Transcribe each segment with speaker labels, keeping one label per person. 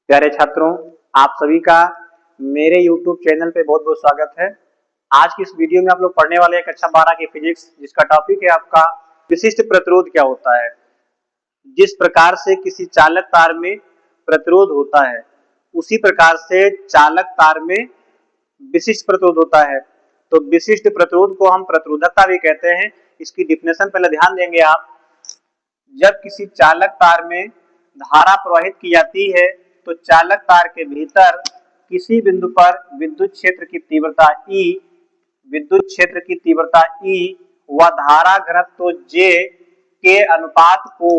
Speaker 1: प्यारे छात्रों, आप सभी का मेरे YouTube चैनल पे बहुत बहुत स्वागत है। आज की इस वीडियो में आप लोग पढ़ने वाले हैं कक्षा 12 की फिजिक्स, जिसका टॉपिक है आपका विशिष्ट प्रतिरोध क्या होता है। जिस प्रकार से किसी चालक तार में प्रतिरोध होता है, उसी प्रकार से चालक तार में विशिष्ट प्रतिरोध होता है। तो विशिष्ट प्रतिरोध को हम प्रतिरोधकता भी कहते हैं। इसकी डिफिनेशन पहले ध्यान देंगे आप। जब किसी चालक तार में धारा प्रवाहित की जाती है तो चालक तार के भीतर किसी बिंदु पर विद्युत क्षेत्र की तीव्रता E व धारा घनत्व J के अनुपात को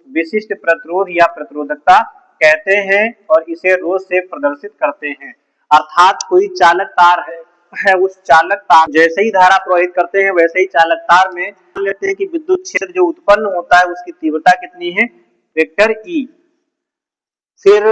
Speaker 1: विशिष्ट प्रतिरोध या प्रतिरोधकता कहते हैं और इसे रो से प्रदर्शित करते हैं। अर्थात कोई चालक तार है, उस चालक तार जैसे ही धारा प्रवाहित करते हैं वैसे ही चालक तार में मान लेते हैं कि विद्युत क्षेत्र जो उत्पन्न होता है उसकी तीव्रता कितनी है, वेक्टर E। फिर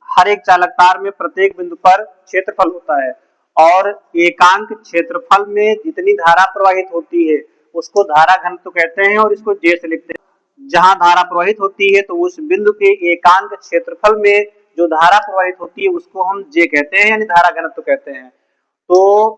Speaker 1: हर एक चालक तार में प्रत्येक बिंदु पर क्षेत्रफल होता है और एकांक क्षेत्रफल में जितनी धारा प्रवाहित होती है उसको धारा घनत्व कहते हैं और इसको J से लिखते हैं। जहां धारा प्रवाहित होती है तो उस बिंदु के एकांक क्षेत्रफल में जो धारा प्रवाहित होती है उसको हम J कहते हैं, यानी धारा घनत्व कहते हैं। तो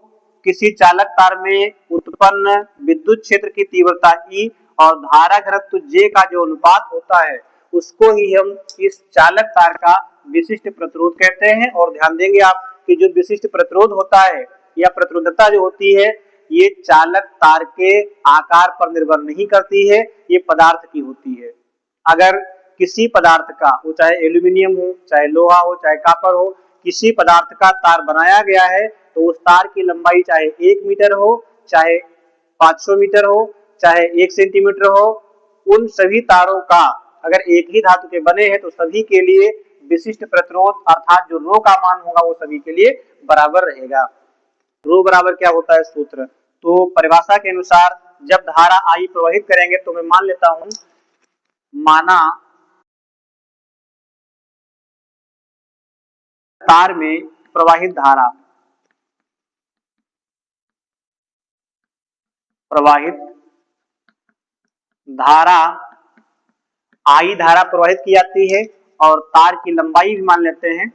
Speaker 1: किसी चालक तार में उत्पन्न विद्युत क्षेत्र की तीव्रता E और धारा घनत्व J का जो अनुपात होता है उसको ही हम इस चालक तार का विशिष्ट प्रतिरोध कहते हैं। और ध्यान देंगे आप कि जो विशिष्ट प्रतिरोध होता है या प्रतिरोधकता जो होती है ये चालक तार के आकार पर निर्भर नहीं करती है, ये पदार्थ की होती है। अगर किसी पदार्थ का, वो चाहे एल्यूमिनियम हो, चाहे लोहा हो, चाहे कॉपर हो, किसी पदार्थ का तार बनाया गया है तो उस तार की लंबाई चाहे 1 मीटर हो, चाहे 500 मीटर हो, चाहे 1 सेंटीमीटर हो, उन सभी तारों का अगर एक ही धातु के बने हैं तो सभी के लिए विशिष्ट प्रतिरोध अर्थात जो रो का मान होगा वो सभी के लिए बराबर रहेगा। रो बराबर क्या होता है सूत्र, तो परिभाषा के अनुसार जब धारा I प्रवाहित करेंगे तो मैं मान लेता हूं, माना तार में प्रवाहित धारा I धारा प्रवाहित की जाती है और तार की लंबाई भी मान लेते हैं।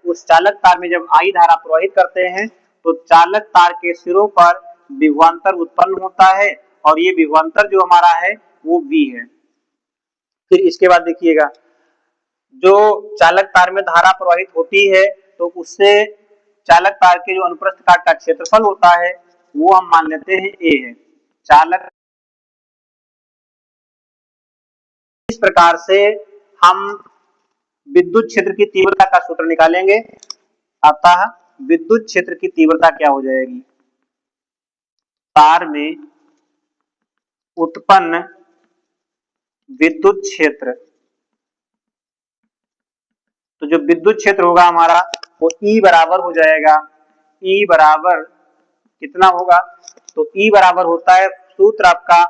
Speaker 1: उस चालक तार में जब I धारा प्रवाहित करते हैं तो चालक तार के सिरों पर विभवांतर उत्पन्न होता है और ये विभवांतर जो हमारा है वो V है। फिर इसके बाद देखिएगा, जो चालक तार में धारा प्रवाहित होती है तो उससे चालक तार के जो अनुप्रस्थ काट का क्षेत्रफल होता है वो हम मान लेते हैं A है। चालक इस प्रकार से हम विद्युत क्षेत्र की तीव्रता का सूत्र निकालेंगे। अतः विद्युत क्षेत्र की तीव्रता क्या हो जाएगी, तार में उत्पन्न विद्युत क्षेत्र, तो जो विद्युत क्षेत्र होगा हमारा वो E बराबर हो जाएगा। E बराबर कितना होगा, तो E बराबर होता है सूत्र आपका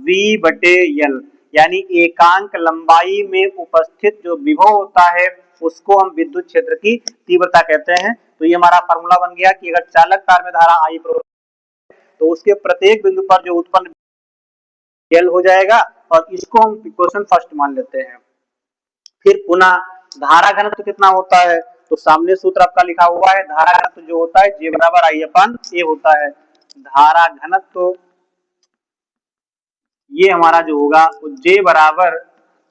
Speaker 1: V बटे L, यानी एकांक लंबाई में उपस्थित जो विभव होता है उसको हम विद्युत क्षेत्र की तीव्रता कहते हैं। तो ये हमारा फॉर्मूला बन गया कि अगर चालक तार में धारा I प्रवाहित तो उसके प्रत्येक बिंदु पर जो उत्पन्न L हो जाएगा और इसको हम इक्वेशन फर्स्ट मान लेते हैं। फिर पुनः धारा घनत्व कितना होता है, तो सामने सूत्र आपका लिखा हुआ है, धारा घनत्व जो होता है J बराबर I अपन A होता है। धारा घनत्व ये हमारा जो होगा वो J बराबर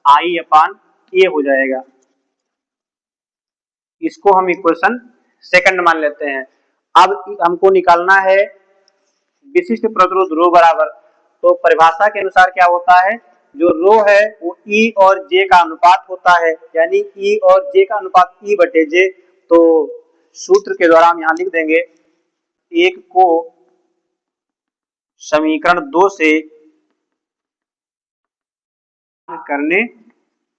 Speaker 1: I अपन A हो जाएगा। इसको हम इक्वेशन सेकंड मान लेते हैं। अब हमको निकालना है विशिष्ट प्रतिरोध रो बराबर, तो परिभाषा के अनुसार क्या होता है, जो रो है वो E और J का अनुपात होता है, यानी E और J का अनुपात E बटे J। तो सूत्र के द्वारा हम यहां लिख देंगे, एक को समीकरण 2 से करने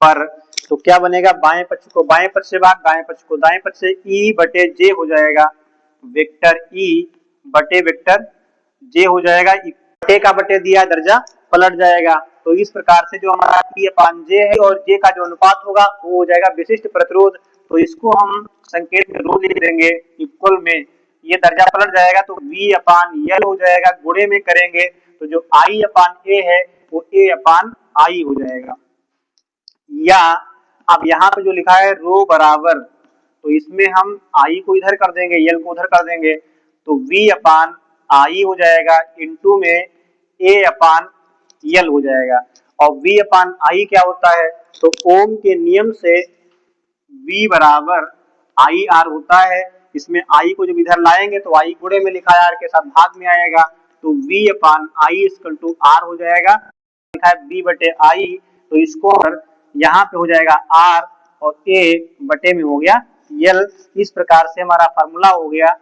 Speaker 1: पर तो क्या बनेगा, बाएं पक्ष को बाएं पक्ष से भाग, दाएं पक्ष को दाएं पक्ष से, E बटे J हो जाएगा, वेक्टर E बटे वेक्टर J हो जाएगा। बटे का बटे दिया दर्जा पलट जाएगा। तो इस प्रकार से जो हमारा E अपान J है और J का जो अनुपात होगा वो हो जाएगा विशिष्ट प्रतिरोध। तो इसको हम संकेत में रो लिख देंगे, इक्वल में ये दर्जा पलट जाएगा तो V अपान L हो जाएगा, गुणे में करेंगे तो जो I अपान A है वो A अपान I हो जाएगा। या अब यहाँ पे जो लिखा है रो बराबर, तो इसमें हम आई को इधर कर देंगे, यल को उधर कर देंगे, तो v अपान आई हो जाएगा इनटू में a अपान यल हो जाएगा। और v अपान आई क्या होता है, तो ओम के नियम से v बराबर आई आर होता है। इसमें आई को जब इधर लाएंगे तो आई गुणे में लिखा है, आर के साथ भाग में आएगा, तो v upon I equal to R हो जाएगा। लिखा है b बटे आई, तो इसको यहाँ पे हो जाएगा आर और a बटे में हो गया यल। इस प्रकार से हमारा फार्मूला हो गया